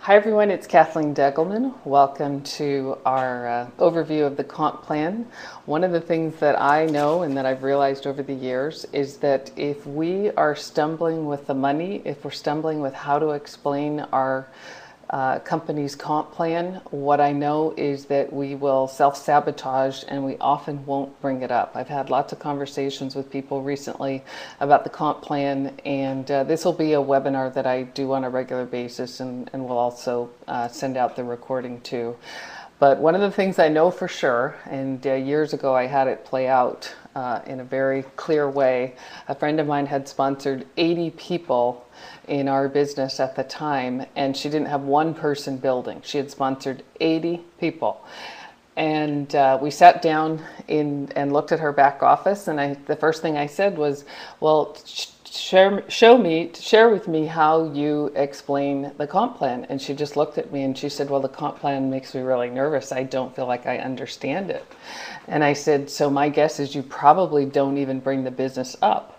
Hi everyone, it's Kathleen Degelman. Welcome to our overview of the comp plan. One of the things that I know and that I've realized over the years is that if we are stumbling with the money, if we're stumbling with how to explain our company's comp plan, what I know is that we will self-sabotage and we often won't bring it up. I've had lots of conversations with people recently about the comp plan, and this will be a webinar that I do on a regular basis, and we'll also send out the recording too. But one of the things I know for sure, and years ago I had it play out in a very clear way. A friend of mine had sponsored 80 people in our business at the time, and she didn't have one person building. She had sponsored 80 people. And we sat down and looked at her back office, and the first thing I said was, well, share with me how you explain the comp plan. And she just looked at me and she said, well, the comp plan makes me really nervous. I don't feel like I understand it. And I said, so my guess is you probably don't even bring the business up.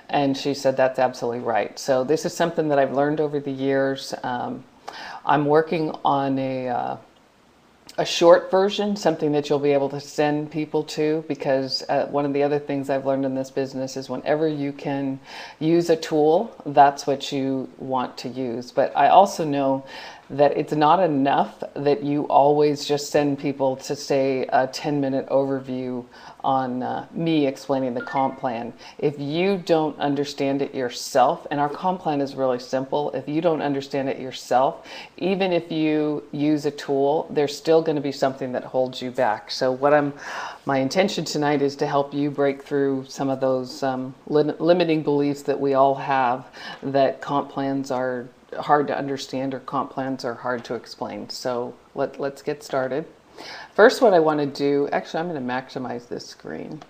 And she said, that's absolutely right. So this is something that I've learned over the years. I'm working on a short version, something that you'll be able to send people to, because one of the other things I've learned in this business is whenever you can use a tool, that's what you want to use. But I also know that it's not enough that you always just send people to say a 10-minute overview on me explaining the comp plan. If you don't understand it yourself, and our comp plan is really simple, if you don't understand it yourself, even if you use a tool, there's still going to be something that holds you back. So my intention tonight is to help you break through some of those limiting beliefs that we all have, that comp plans are hard to understand or comp plans are hard to explain. So let's get started. First, what I want to do, actually I'm going to maximize this screen.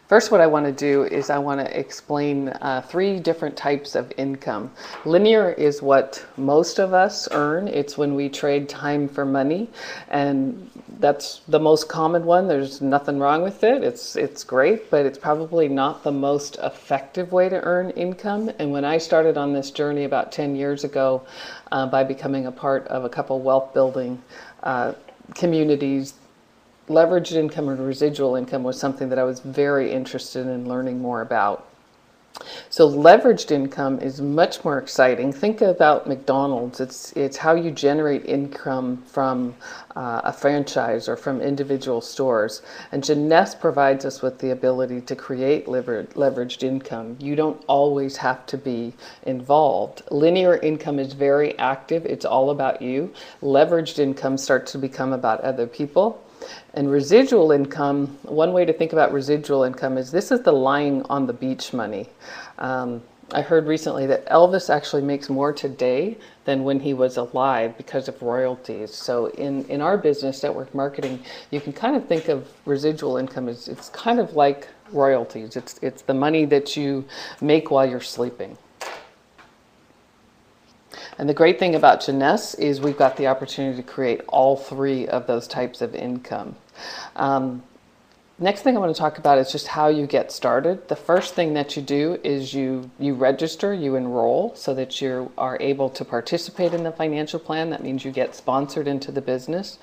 First, what I want to do is I want to explain three different types of income. Linear is what most of us earn. It's when we trade time for money, and that's the most common one. There's nothing wrong with it. It's great, but it's probably not the most effective way to earn income. And when I started on this journey about 10 years ago, by becoming a part of a couple wealth building communities, leveraged income and residual income was something that I was very interested in learning more about. So leveraged income is much more exciting. Think about McDonald's. It's how you generate income from a franchise or from individual stores. And Jeunesse provides us with the ability to create leveraged income. You don't always have to be involved. Linear income is very active. It's all about you. Leveraged income starts to become about other people. And residual income, one way to think about residual income is this is the lying on the beach money. I heard recently that Elvis actually makes more today than when he was alive because of royalties. So in our business, network marketing, you can kind of think of residual income as it's kind of like royalties. It's the money that you make while you're sleeping. And the great thing about Jeunesse is we've got the opportunity to create all three of those types of income. Next thing I want to talk about is just how you get started. The first thing that you do is you register, you enroll so that you are able to participate in the financial plan. That means you get sponsored into the business.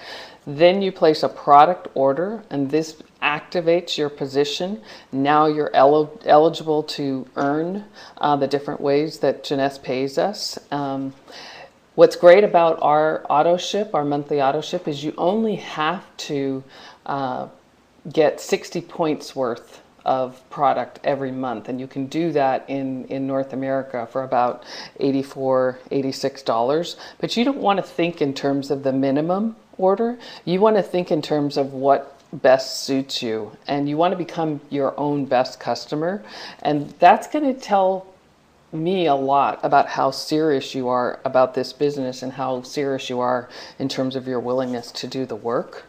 Then you place a product order, and this activates your position. Now you're eligible to earn the different ways that Jeunesse pays us. What's great about our auto ship, our monthly auto ship, is you only have to get 60 points worth of product every month, and you can do that in North America for about $84, $86. But you don't want to think in terms of the minimum order. You want to think in terms of what best suits you, and you want to become your own best customer. And that's going to tell me a lot about how serious you are about this business and how serious you are in terms of your willingness to do the work.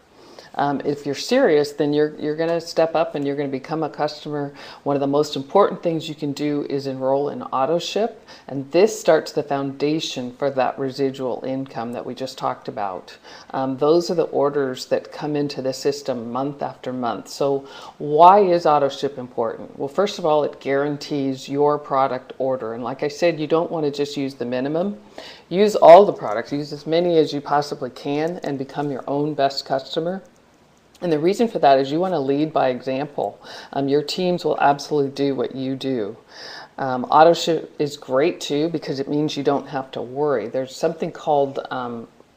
If you're serious, then you're going to step up and you're going to become a customer. One of the most important things you can do is enroll in auto ship, and this starts the foundation for that residual income that we just talked about. Those are the orders that come into the system month after month. So why is auto ship important? Well, first of all, it guarantees your product order, and like I said, you don't want to just use the minimum. Use all the products, use as many as you possibly can, and become your own best customer. And the reason for that is you want to lead by example. Your teams will absolutely do what you do. Auto ship is great too because it means you don't have to worry. There's something called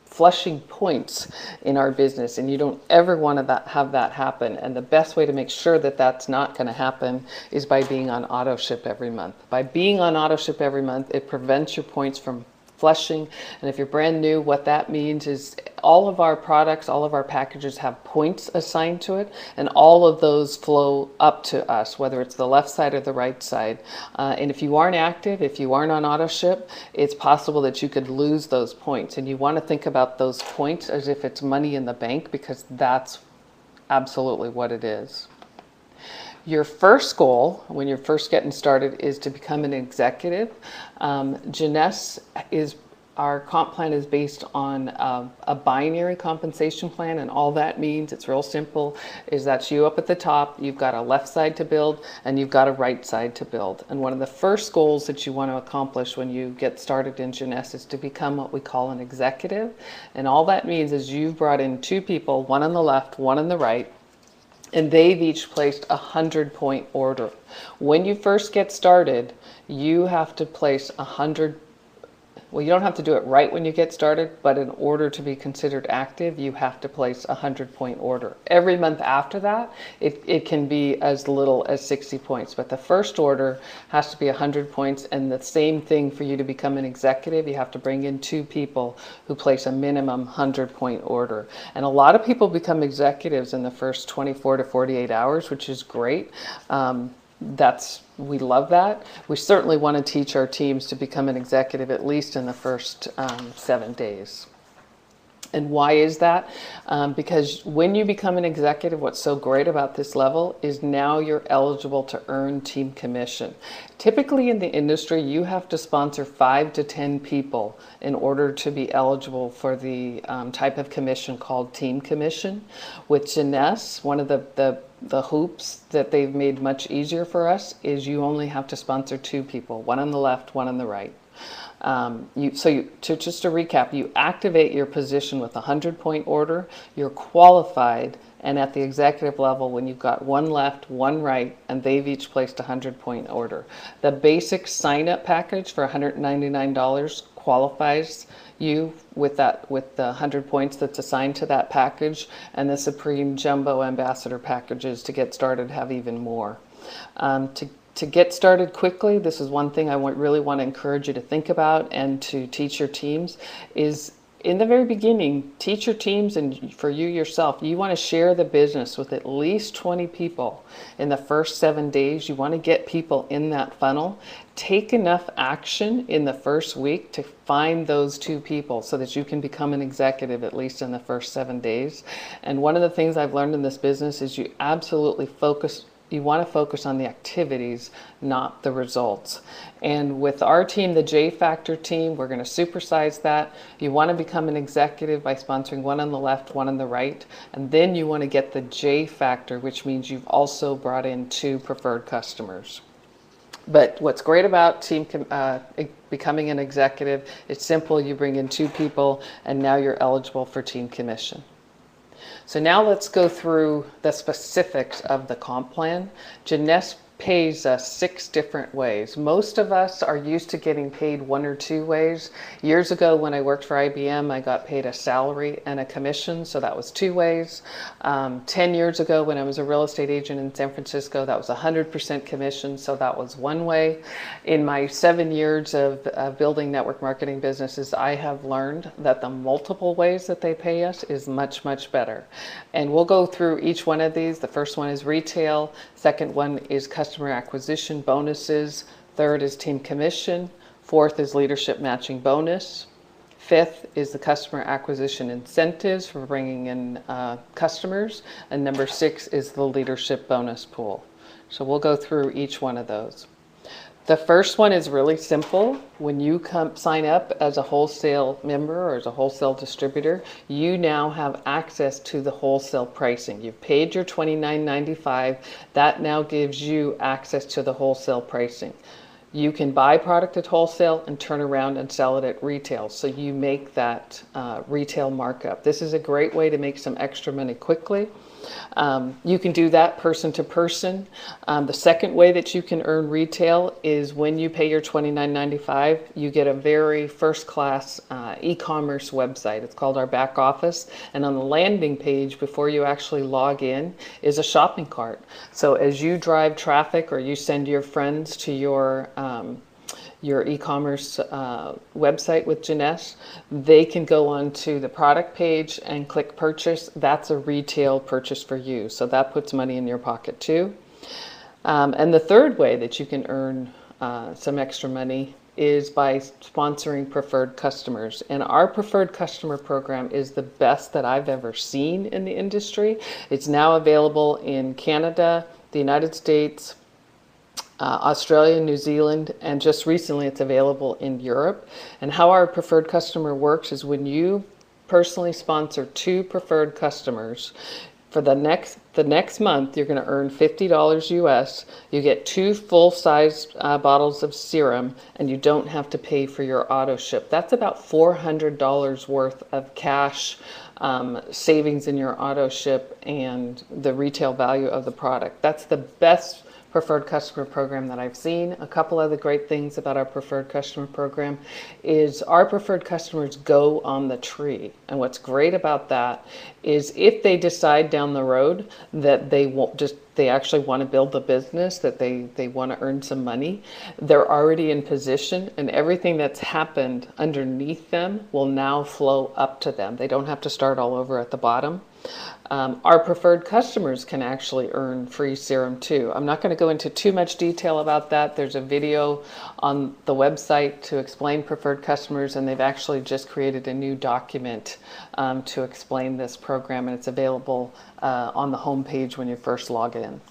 flushing points in our business, and you don't ever want to have that happen. And the best way to make sure that that's not going to happen is by being on auto ship every month. By being on auto ship every month, it prevents your points from flushing. And if you're brand new, what that means is all of our products, all of our packages have points assigned to it, and all of those flow up to us, whether it's the left side or the right side. And if you aren't active, if you aren't on auto ship, it's possible that you could lose those points. And you want to think about those points as if it's money in the bank, because that's absolutely what it is. Your first goal when you're first getting started is to become an executive. Jeunesse is our comp plan is based on a binary compensation plan, and all that means, it's real simple, is that you up at the top, you've got a left side to build and you've got a right side to build. And one of the first goals that you want to accomplish when you get started in Jeunesse is to become what we call an executive. And all that means is you've brought in two people, one on the left, one on the right, and they've each placed a 100-point order. When you first get started, you have to place 100. Well, you don't have to do it right when you get started, but in order to be considered active, you have to place a 100-point order. Every month after that, it can be as little as 60 points, but the first order has to be 100 points, and the same thing for you to become an executive. You have to bring in two people who place a minimum 100-point order. And a lot of people become executives in the first 24 to 48 hours, which is great. We love that. We certainly want to teach our teams to become an executive at least in the first 7 days. And why is that? Because when you become an executive, what's so great about this level is now you're eligible to earn team commission. Typically in the industry, you have to sponsor 5 to 10 people in order to be eligible for the type of commission called team commission. With Jeunesse, one of the hoops that they've made much easier for us is you only have to sponsor 2 people, one on the left, one on the right. Just to recap, you activate your position with a 100-point order, you're qualified, and at the executive level, when you've got one left, one right, and they've each placed a 100-point order. The basic sign-up package for $199 qualifies you with the 100 points that's assigned to that package, and the Supreme Jumbo Ambassador packages to get started have even more. To get started quickly, this is one thing I really want to encourage you to think about and to teach your teams is, in the very beginning, teach your teams, and for you yourself, you want to share the business with at least 20 people in the first 7 days. You want to get people in that funnel. Take enough action in the first week to find those 2 people so that you can become an executive at least in the first 7 days. And one of the things I've learned in this business is you want to focus on the activities, not the results. And with our team, the J Factor team, we're going to supersize that. You want to become an executive by sponsoring one on the left, one on the right. And then you want to get the J Factor, which means you've also brought in 2 preferred customers. But what's great about becoming an executive, it's simple. You bring in 2 people, and now you're eligible for team commission. So now let's go through the specifics of the comp plan. Jeunesse pays us 6 different ways. Most of us are used to getting paid 1 or 2 ways. Years ago when I worked for IBM, I got paid a salary and a commission, so that was 2 ways. 10 years ago when I was a real estate agent in San Francisco, that was 100% commission, so that was 1 way. In my 7 years of building network marketing businesses, I have learned that the multiple ways that they pay us is much, much better. And we'll go through each one of these. The first one is retail. Second one is customer acquisition bonuses. Third is team commission. Fourth is leadership matching bonus. Fifth is the customer acquisition incentives for bringing in customers. And number 6 is the leadership bonus pool. So we'll go through each one of those. The first one is really simple. When you sign up as a wholesale member or as a wholesale distributor, you now have access to the wholesale pricing. You've paid your $29.95. That now gives you access to the wholesale pricing. You can buy product at wholesale and turn around and sell it at retail. So you make that retail markup. This is a great way to make some extra money quickly. You can do that person to person. The second way that you can earn retail is when you pay your $29.95, you get a very first-class e-commerce website. It's called our back office. And on the landing page, before you actually log in, is a shopping cart. So as you drive traffic or you send your friends to your e-commerce website with Jeunesse, they can go onto the product page and click purchase. That's a retail purchase for you. So that puts money in your pocket too. And the third way that you can earn some extra money is by sponsoring preferred customers. And our preferred customer program is the best that I've ever seen in the industry. It's now available in Canada, the United States, Australia, New Zealand, and just recently it's available in Europe. And how our preferred customer works is when you personally sponsor 2 preferred customers, for the next month you're going to earn $50 US. You get 2 full-size bottles of serum, and you don't have to pay for your auto ship. That's about $400 worth of cash savings in your auto ship and the retail value of the product. That's the best preferred customer program that I've seen. A couple other great things about our preferred customer program is our preferred customers go on the tree. And what's great about that is if they decide down the road that they actually want to build a business, that they want to earn some money, they're already in position, and everything that's happened underneath them will now flow up to them. They don't have to start all over at the bottom. Our preferred customers can actually earn free serum too. I'm not going to go into too much detail about that. There's a video on the website to explain preferred customers, and they've actually just created a new document to explain this program, and it's available on the home page when you first log in.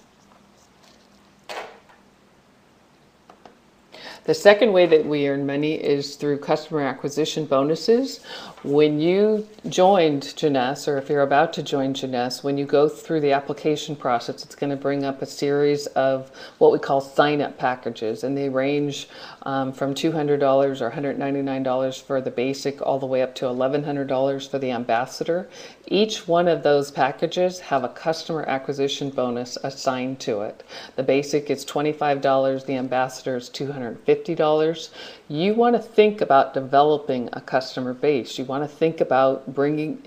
The second way that we earn money is through customer acquisition bonuses. When you joined Jeunesse, or if you're about to join Jeunesse, when you go through the application process, it's going to bring up a series of what we call sign-up packages, and they range from $200 or $199 for the basic all the way up to $1,100 for the ambassador. Each one of those packages have a customer acquisition bonus assigned to it. The basic is $25, the ambassador is $250. You want to think about developing a customer base. You want to think about bringing,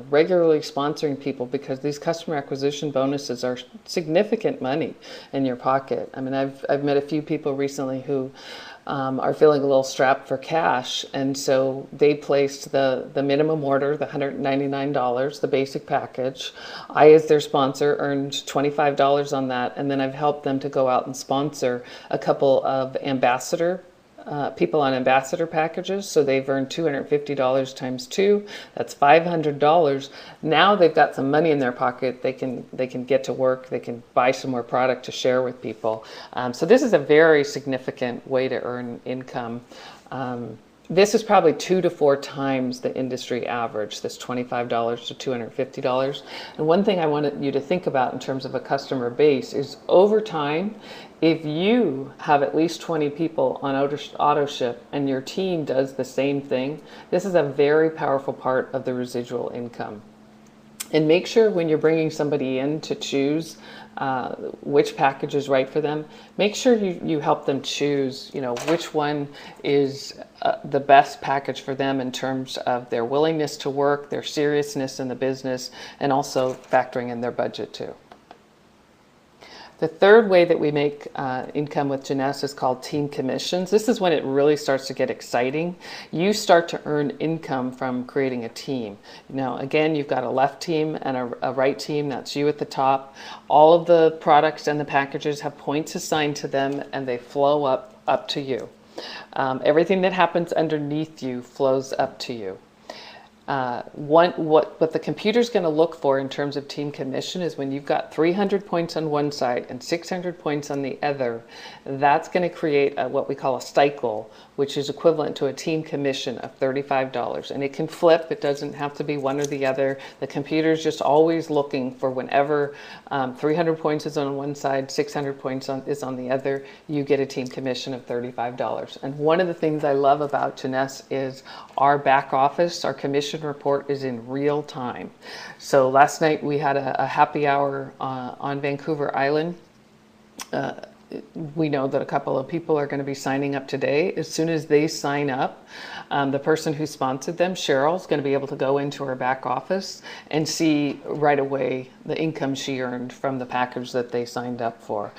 regularly sponsoring people, because these customer acquisition bonuses are significant money in your pocket. I mean, I've met a few people recently who are feeling a little strapped for cash, and so they placed the minimum order, the $199, the basic package. I, as their sponsor, earned $25 on that, and then I've helped them to go out and sponsor a couple of people on ambassador packages, so they've earned $250 times 2. That's $500. Now they've got some money in their pocket. They can get to work. They can buy some more product to share with people. So this is a very significant way to earn income. This is probably 2 to 4 times the industry average, this $25 to $250. And one thing I want you to think about in terms of a customer base is, over time, if you have at least 20 people on auto ship and your team does the same thing, this is a very powerful part of the residual income. And make sure when you're bringing somebody in to choose which package is right for them, make sure you help them choose, which one is the best package for them in terms of their willingness to work, their seriousness in the business, and also factoring in their budget too. The third way that we make income with Jeunesse is called team commissions. This is when it really starts to get exciting. You start to earn income from creating a team. Now, again, you've got a left team and a right team. That's you at the top. All of the products and the packages have points assigned to them, and they flow up to you. Everything that happens underneath you flows up to you. What the computer's going to look for in terms of team commission is when you've got 300 points on one side and 600 points on the other, that's going to create what we call a cycle, which is equivalent to a team commission of $35. And it can flip. It doesn't have to be one or the other. The computer's just always looking for whenever 300 points is on one side, 600 points is on the other, you get a team commission of $35. And one of the things I love about Jeunesse is our back office, our commission report is in real time. So last night we had a happy hour on Vancouver Island. We know that a couple of people are going to be signing up today. As soon as they sign up, the person who sponsored them, Cheryl, is going to be able to go into her back office and see right away the income she earned from the package that they signed up for.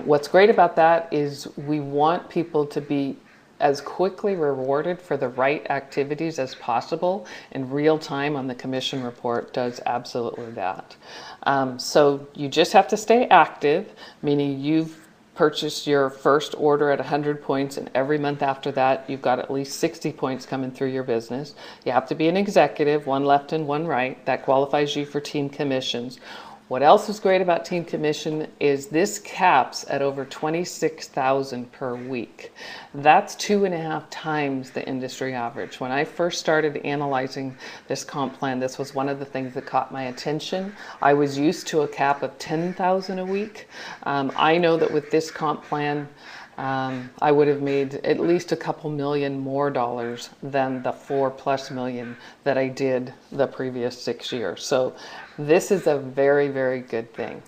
What's great about that is we want people to be as quickly rewarded for the right activities as possible, and real time on the commission report does absolutely that. So you just have to stay active, meaning you've purchased your first order at 100 points, and every month after that you've got at least 60 points coming through your business. You have to be an executive, one left and one right. That qualifies you for team commissions. What else is great about team commission is this caps at over $26,000 per week. That's 2.5 times the industry average. When I first started analyzing this comp plan, this was one of the things that caught my attention. I was used to a cap of $10,000 a week. I know that with this comp plan, I would have made at least a couple million more dollars than the $4+ million that I did the previous 6 years. So this is a very, very good thing.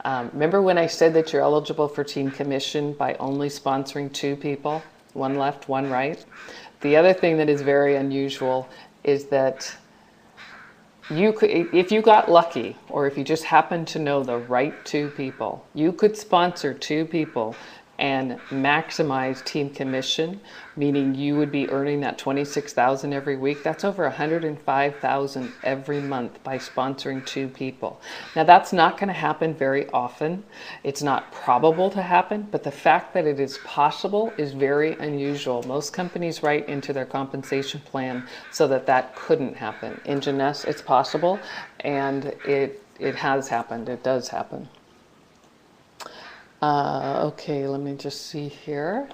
Remember when I said that you're eligible for team commission by only sponsoring 2 people, one left, one right? The other thing that is very unusual is that you could, if you got lucky, or if you just happened to know the right 2 people, you could sponsor 2 people and maximize team commission, meaning you would be earning that $26,000 every week. That's over $105,000 every month by sponsoring 2 people. Now that's not going to happen very often. It's not probable to happen, but the fact that it is possible is very unusual. Most companies write into their compensation plan so that that couldn't happen. In Jeunesse, it's possible, and it has happened. It does happen. Okay, let me just see here.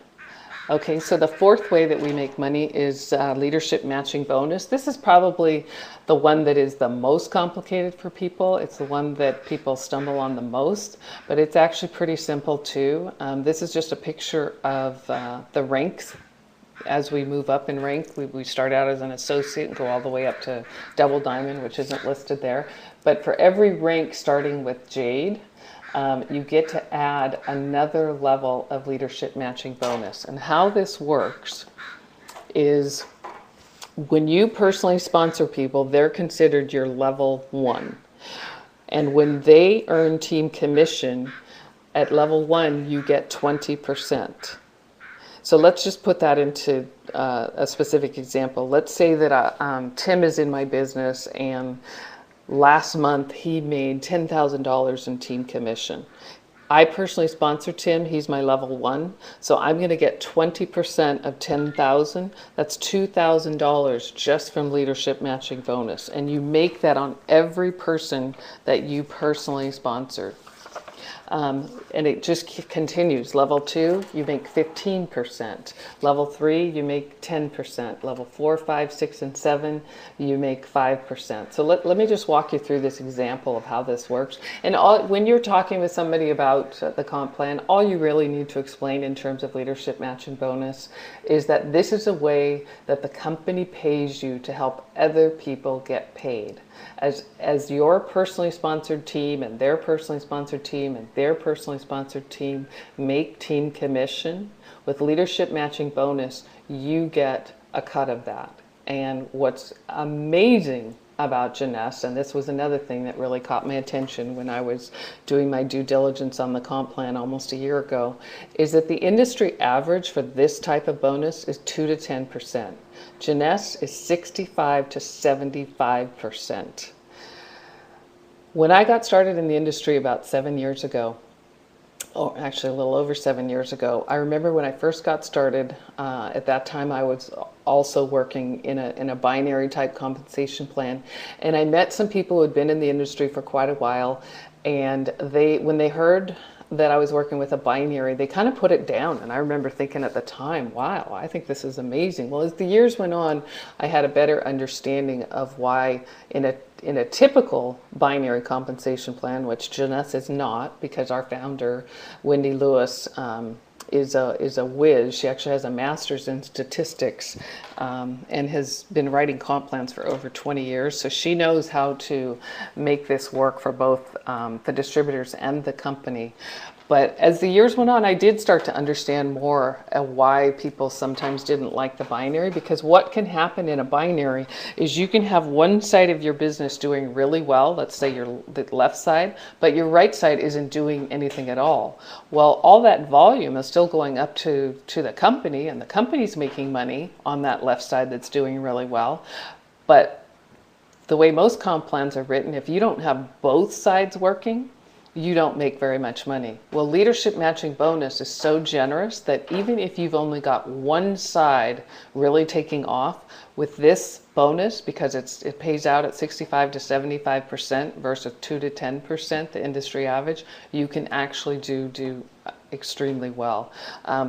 Okay, so the 4th way that we make money is leadership matching bonus. This is probably the one that is the most complicated for people. It's the one that people stumble on the most, but it's actually pretty simple too. This is just a picture of the ranks. As we move up in rank, we start out as an associate and go all the way up to double diamond, which isn't listed there. But for every rank starting with jade, you get to add another level of leadership matching bonus. And how this works is when you personally sponsor people, they're considered your level 1. And when they earn team commission at level 1, you get 20%. So let's just put that into a specific example. Let's say that Tim is in my business, and last month he made $10,000 in team commission. I personally sponsor Tim. He's my level 1. So I'm going to get 20% of $10,000. That's $2,000 just from leadership matching bonus. And you make that on every person that you personally sponsor. And it just continues. Level 2, you make 15%. Level 3, you make 10%. Level 4, 5, 6, and 7, you make 5%. So let me just walk you through this example of how this works. And when you're talking with somebody about the comp plan, all you really need to explain in terms of leadership match and bonus is that this is a way that the company pays you to help other people get paid. As your personally sponsored team and their personally sponsored team and their personally sponsored team make team commission, with leadership matching bonus, you get a cut of that. And what's amazing about Jeunesse, and this was another thing that really caught my attention when I was doing my due diligence on the comp plan almost a year ago, is that the industry average for this type of bonus is 2 to 10%. Jeunesse is 65 to 75%. When I got started in the industry about 7 years ago, oh, actually a little over 7 years ago. I remember when I first got started, at that time I was also working in a binary type compensation plan. And I met some people who had been in the industry for quite a while. And when they heard that I was working with a binary, they kind of put it down. And I remember thinking at the time, wow, I think this is amazing. Well, as the years went on, I had a better understanding of why in a typical binary compensation plan, which Jeunesse is not, because our founder, Wendy Lewis, is a whiz. She actually has a master's in statistics, and has been writing comp plans for over 20 years. So she knows how to make this work for both the distributors and the company. But as the years went on, I did start to understand more why people sometimes didn't like the binary, because what can happen in a binary is you can have one side of your business doing really well, let's say the left side, but your right side isn't doing anything at all. Well, all that volume is still going up to the company, and the company's making money on that left side that's doing really well. But the way most comp plans are written, if you don't have both sides working, you don't make very much money. Well, leadership matching bonus is so generous that even if you've only got one side really taking off with this bonus, because it pays out at 65 to 75% versus 2 to 10%, the industry average, you can actually do extremely well.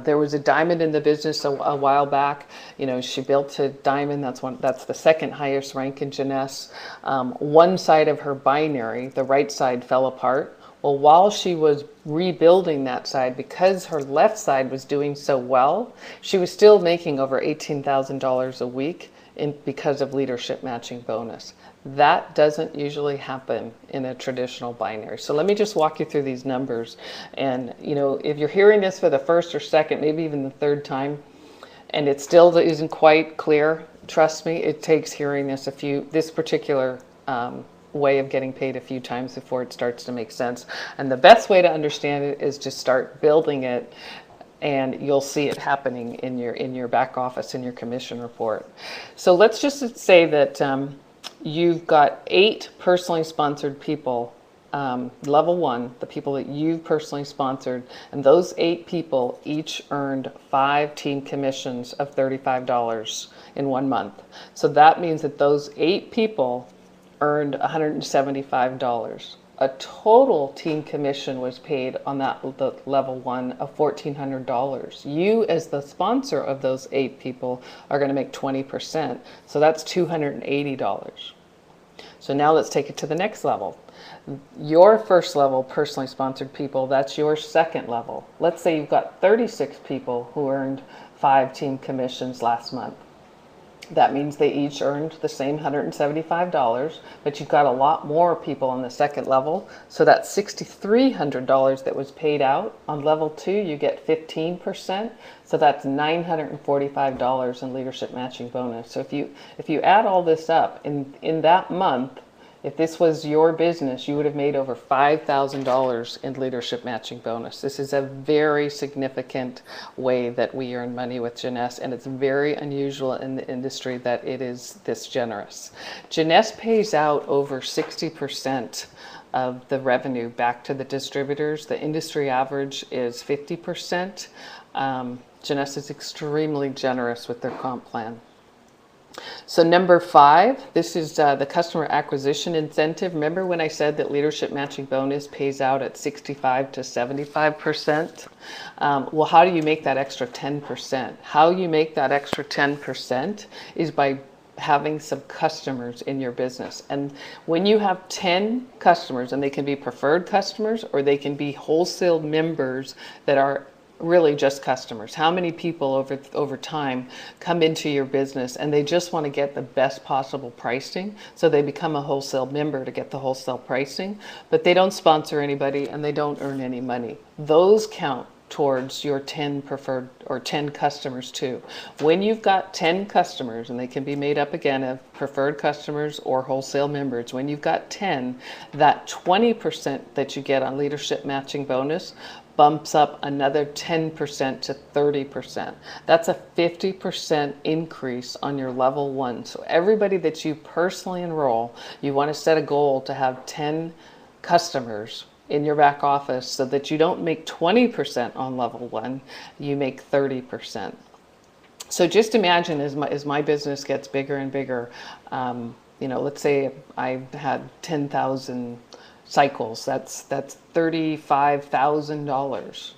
There was a diamond in the business a while back. You know, she built a diamond. That's the second highest rank in Jeunesse. One side of her binary, the right side, fell apart. Well, while she was rebuilding that side, because her left side was doing so well, she was still making over $18,000 a week because of leadership matching bonus. That doesn't usually happen in a traditional binary. So let me just walk you through these numbers. And you know, if you're hearing this for the first or second, maybe even the third time, and it still isn't quite clear, trust me, it takes hearing this particular way of getting paid a few times before it starts to make sense. And the best way to understand it is to start building it, and you'll see it happening in your back office, in your commission report. So let's just say that you've got 8 personally sponsored people, level 1, the people that you've personally sponsored, and those 8 people each earned 5 team commissions of $35 in 1 month. So that means that those 8 people earned $175. A total team commission was paid on the level 1 of $1,400. You, as the sponsor of those 8 people, are going to make 20%. So that's $280. So now let's take it to the next level. Your first level personally sponsored people, that's your second level. Let's say you've got 36 people who earned 5 team commissions last month. That means they each earned the same $175, but you've got a lot more people on the second level. So that $6,300 that was paid out on level 2, you get 15%. So that's $945 in leadership matching bonus. So if you add all this up in that month, if this was your business, you would have made over $5,000 in leadership matching bonus. This is a very significant way that we earn money with Jeunesse, and it's very unusual in the industry that it is this generous. Jeunesse pays out over 60% of the revenue back to the distributors. The industry average is 50%. Jeunesse is extremely generous with their comp plan. So number 5, this is the customer acquisition incentive. Remember when I said that leadership matching bonus pays out at 65 to 75%? Well, how do you make that extra 10%? How you make that extra 10% is by having some customers in your business. And when you have 10 customers, and they can be preferred customers or they can be wholesale members that are really just customers. How many people over time come into your business and they just want to get the best possible pricing, so they become a wholesale member to get the wholesale pricing, but they don't sponsor anybody and they don't earn any money. Those count towards your 10 preferred or 10 customers too. When you've got 10 customers, and they can be made up again of preferred customers or wholesale members, when you've got 10, that 20% that you get on leadership matching bonus bumps up another 10% to 30%. That's a 50% increase on your level 1. So everybody that you personally enroll, you want to set a goal to have 10 customers in your back office so that you don't make 20% on level 1, you make 30%. So just imagine as my business gets bigger and bigger, let's say I had 10,000 cycles, that's $35,000.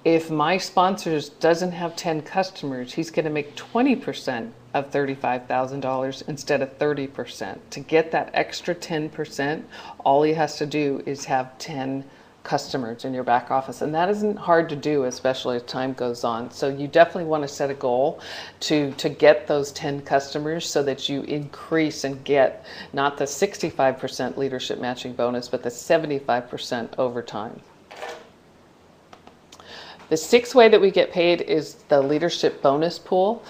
If my sponsors doesn't have 10 customers, he's going to make 20% of $35,000 instead of 30%. To get that extra 10%, all he has to do is have 10 customers in your back office. And that isn't hard to do, especially as time goes on. So you definitely want to set a goal to get those 10 customers so that you increase and get not the 65% leadership matching bonus, but the 75% over time. The sixth way that we get paid is the leadership bonus pool.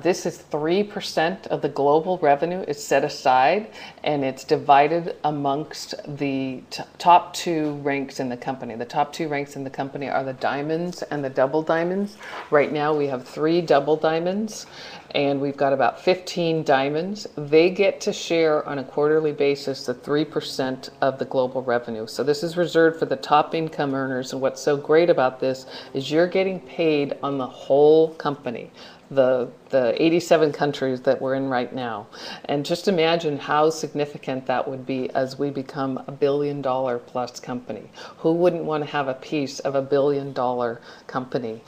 This is 3% of the global revenue is set aside, and it's divided amongst the top 2 ranks in the company. The top 2 ranks in the company are the diamonds and the double diamonds. Right now we have 3 double diamonds, and we've got about 15 diamonds. They get to share on a quarterly basis the 3% of the global revenue. So this is reserved for the top income earners, and what's so great about this is you're getting paid on the whole company, the 87 countries that we're in right now. And just imagine how significant that would be as we become a $1 billion plus company. Who wouldn't want to have a piece of a $1 billion company?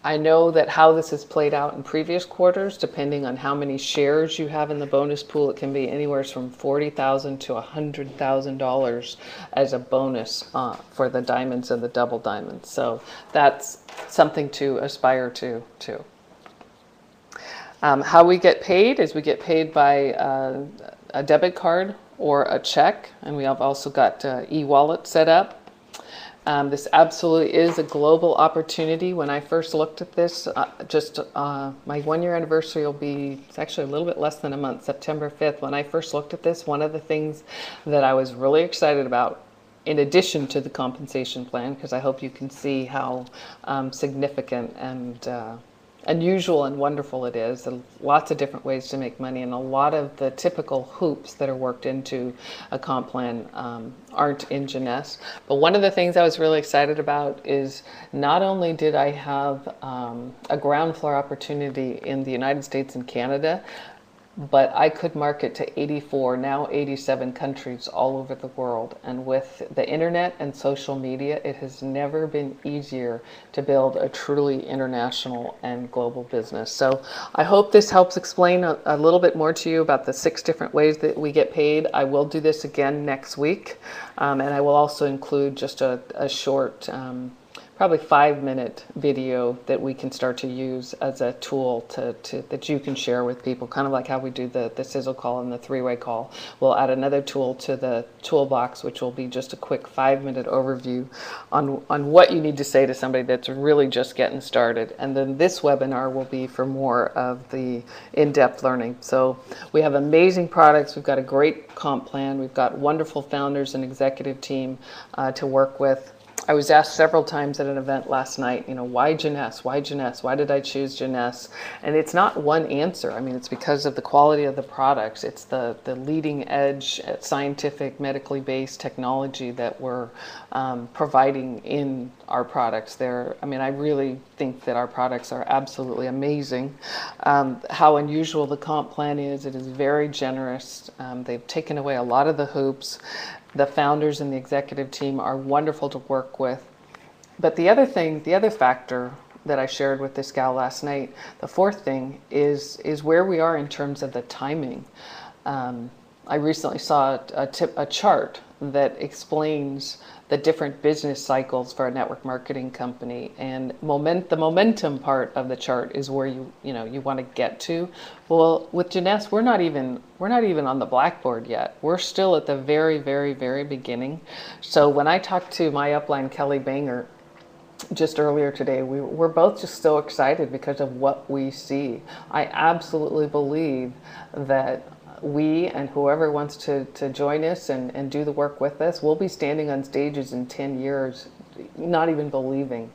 I know that how this has played out in previous quarters, depending on how many shares you have in the bonus pool, it can be anywhere from $40,000 to $100,000 as a bonus for the diamonds and the double diamonds. So that's something to aspire to too. How we get paid is we get paid by a debit card or a check, and we have also got e-wallet set up. This absolutely is a global opportunity. When I first looked at this, my 1-year anniversary will be, it's actually a little bit less than a month, September 5th. When I first looked at this, one of the things that I was really excited about, in addition to the compensation plan, because I hope you can see how significant and unusual and wonderful it is. Lots of different ways to make money, and a lot of the typical hoops that are worked into a comp plan aren't in Jeunesse. But one of the things I was really excited about is not only did I have a ground floor opportunity in the United States and Canada, but I could market to 84, now 87 countries all over the world. And with the internet and social media, it has never been easier to build a truly international and global business. So I hope this helps explain a little bit more to you about the 6 different ways that we get paid. I will do this again next week. And I will also include just a short, probably 5-minute video that we can start to use as a tool that you can share with people, kind of like how we do the sizzle call and the 3-way call. We'll add another tool to the toolbox, which will be just a quick 5-minute overview on what you need to say to somebody that's really just getting started. And then this webinar will be for more of the in-depth learning. So we have amazing products. We've got a great comp plan. We've got wonderful founders and executive team to work with. I was asked several times at an event last night, why Jeunesse? Why Jeunesse? Why did I choose Jeunesse? And it's not one answer. I mean, it's because of the quality of the products. It's the leading edge scientific, medically based technology that we're providing in our products. I really think that our products are absolutely amazing. How unusual the comp plan is, it is very generous. They've taken away a lot of the hoops. The founders and the executive team are wonderful to work with. But the other factor that I shared with this gal last night, the 4th thing is where we are in terms of the timing. I recently saw a chart that explains the different business cycles for a network marketing company, and the momentum part of the chart is where you want to get to. Well, with Jeunesse, we're not even on the blackboard yet. We're still at the very, very, very beginning. So when I talked to my upline Kelly Banger just earlier today, we're both just so excited because of what we see. I absolutely believe that we and whoever wants to join us and do the work with us, we'll be standing on stages in 10 years, not even believing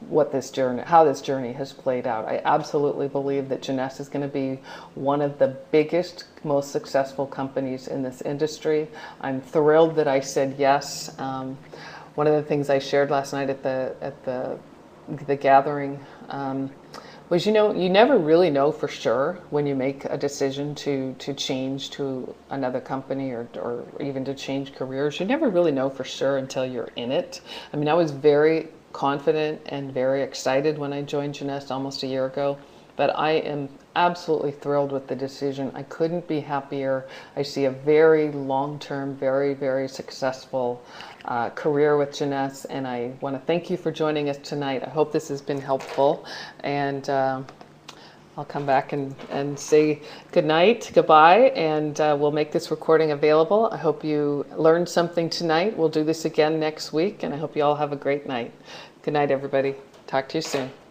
what this journey, how this journey has played out. I absolutely believe that Jeunesse is going to be one of the biggest, most successful companies in this industry. I'm thrilled that I said yes. One of the things I shared last night at the gathering was, you never really know for sure when you make a decision to change to another company or even to change careers. You never really know for sure until you're in it. I mean, I was very confident and very excited when I joined Jeunesse almost a year ago, but I am absolutely thrilled with the decision. I couldn't be happier. I see a very long-term, very, very successful career with Jeunesse, and I want to thank you for joining us tonight. I hope this has been helpful, and I'll come back and say good night, goodbye, and we'll make this recording available. I hope you learned something tonight. We'll do this again next week, and I hope you all have a great night. Good night, everybody. Talk to you soon.